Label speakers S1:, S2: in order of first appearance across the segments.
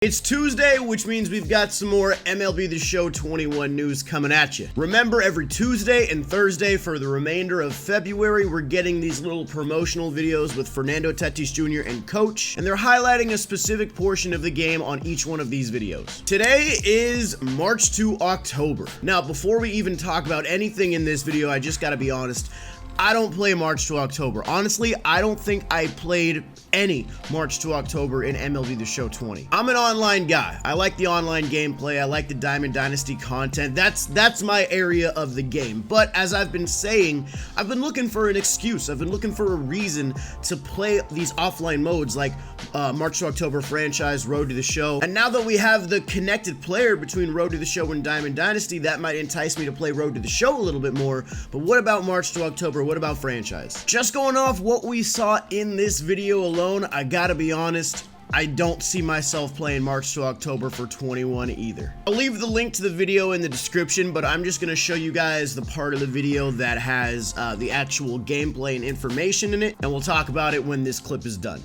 S1: It's Tuesday, which means we've got some more MLB The Show 21 news coming at you. Remember, every Tuesday and Thursday for the remainder of February, we're getting these little promotional videos with Fernando Tatis Jr. and Coach, and they're highlighting a specific portion of the game on each one of these videos. Today is March to October. Now, before we even talk about anything in this video, I just gotta be honest, I don't play March to October. Honestly, I don't think I played any March to October in MLB The Show 20. I'm an online guy. I like the online gameplay. I like the Diamond Dynasty content. That's my area of the game. But as I've been saying, I've been looking for an excuse. I've been looking for a reason to play these offline modes like March to October franchise, Road to the Show. And now that we have the connected player between Road to the Show and Diamond Dynasty, that might entice me to play Road to the Show a little bit more. But what about March to October? What about franchise? Just going off what we saw in this video alone, I gotta be honest, I don't see myself playing March to October for 21 either. I'll leave the link to the video in the description, but I'm just gonna show you guys the part of the video that has the actual gameplay and information in it, and we'll talk about it when this clip is done.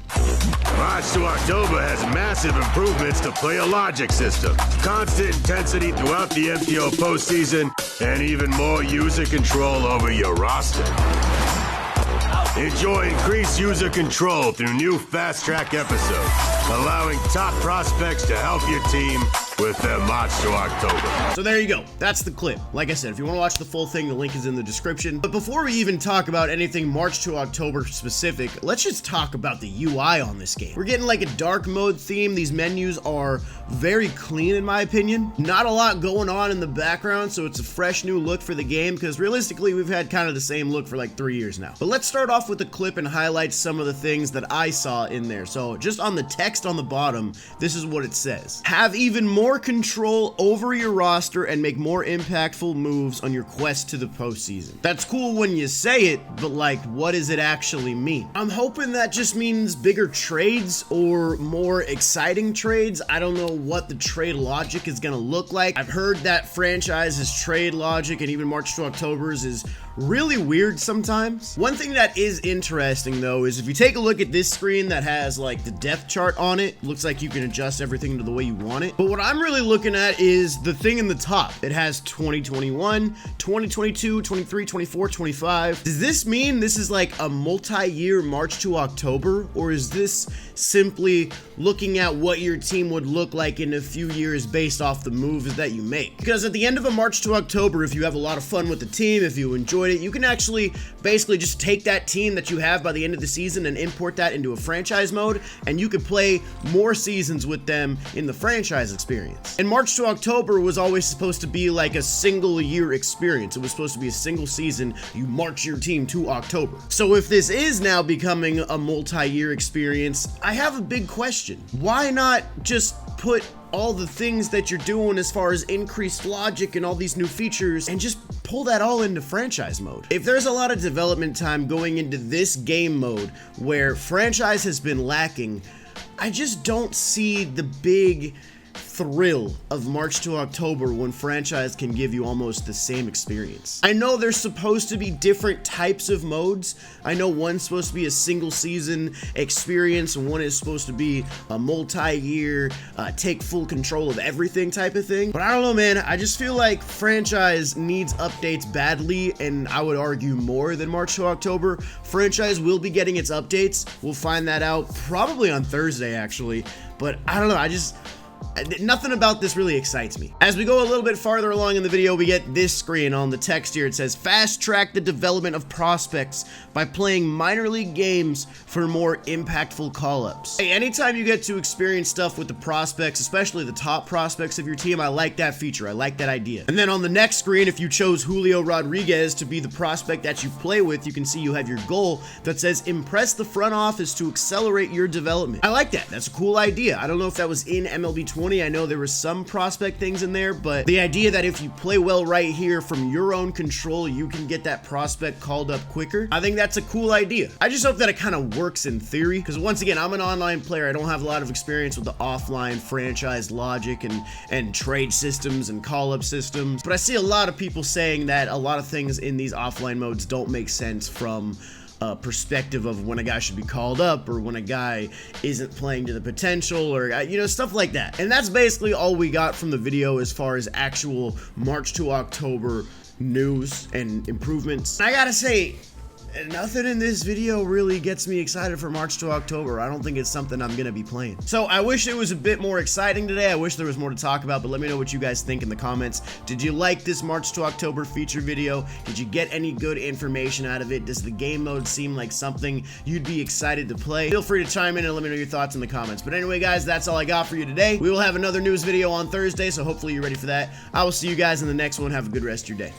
S2: March to October has massive improvements to player logic system, constant intensity throughout the MTO postseason, and even more user control over your roster. Enjoy increased user control through new Fast Track episodes, allowing top prospects to help your team with their March to October.
S1: So there you go. That's the clip. Like I said, if you want to watch the full thing, the link is in the description. But before we even talk about anything March to October specific, let's just talk about the UI on this game. We're getting like a dark mode theme. These menus are very clean in my opinion. Not a lot going on in the background, so it's a fresh new look for the game because realistically, we've had kind of the same look for like 3 years now. But let's start off with the clip and highlight some of the things that I saw in there. So just on the text on the bottom, this is what it says. Have even more control over your roster and make more impactful moves on your quest to the postseason. That's cool when you say it, but like, what does it actually mean? I'm hoping that just means bigger trades or more exciting trades. I don't know what the trade logic is gonna look like. I've heard that franchise's trade logic and even March to October's is really weird sometimes. One thing that is interesting though is if you take a look at this screen that has like the depth chart on it, looks like you can adjust everything to the way you want it. But what I'm really looking at is the thing in the top. It has 2021, 2022, 23, 24, 25. Does this mean this is like a multi-year March to October, or is this simply looking at what your team would look like in a few years based off the moves that you make? Because at the end of a March to October, if you have a lot of fun with the team, if you enjoyed it, you can actually basically just take that team that you have by the end of the season and import that into a franchise mode, and you could play more seasons with them in the franchise experience. And March to October was always supposed to be like a single year experience. It was supposed to be a single season. You march your team to October. So if this is now becoming a multi-year experience, I have a big question. Why not just put all the things that you're doing as far as increased logic and all these new features and just pull that all into franchise mode? If there's a lot of development time going into this game mode where franchise has been lacking, I just don't see the big thrill of March to October when franchise can give you almost the same experience. I know there's supposed to be different types of modes. I know one's supposed to be a single season experience and one is supposed to be a multi-year, take full control of everything type of thing. But I don't know, man. I just feel like franchise needs updates badly, and I would argue more than March to October. Franchise will be getting its updates. We'll find that out probably on Thursday, actually. But I don't know. Nothing about this really excites me. As we go a little bit farther along in the video, we get this screen on the text here. It says, fast track the development of prospects by playing minor league games for more impactful call-ups. Hey, anytime you get to experience stuff with the prospects, especially the top prospects of your team, I like that feature. I like that idea. And then on the next screen, if you chose Julio Rodriguez to be the prospect that you play with, you can see you have your goal that says, impress the front office to accelerate your development. I like that. That's a cool idea. I don't know if that was in MLB 20. I know there were some prospect things in there, but the idea that if you play well right here from your own control, you can get that prospect called up quicker, I think that's a cool idea. I just hope that it kind of works in theory, because once again, I'm an online player. I don't have a lot of experience with the offline franchise logic and trade systems and call-up systems, but I see a lot of people saying that a lot of things in these offline modes don't make sense from perspective of when a guy should be called up or when a guy isn't playing to the potential, or stuff like that. And that's basically all we got from the video as far as actual March to October news and improvements. I gotta say, nothing in this video really gets me excited for March to October. I don't think it's something I'm gonna be playing. So I wish it was a bit more exciting today. I wish there was more to talk about, but let me know what you guys think in the comments. Did you like this March to October feature video? Did you get any good information out of it? Does the game mode seem like something you'd be excited to play? Feel free to chime in and let me know your thoughts in the comments. But anyway, guys, that's all I got for you today. We will have another news video on Thursday, so hopefully you're ready for that. I will see you guys in the next one. Have a good rest of your day.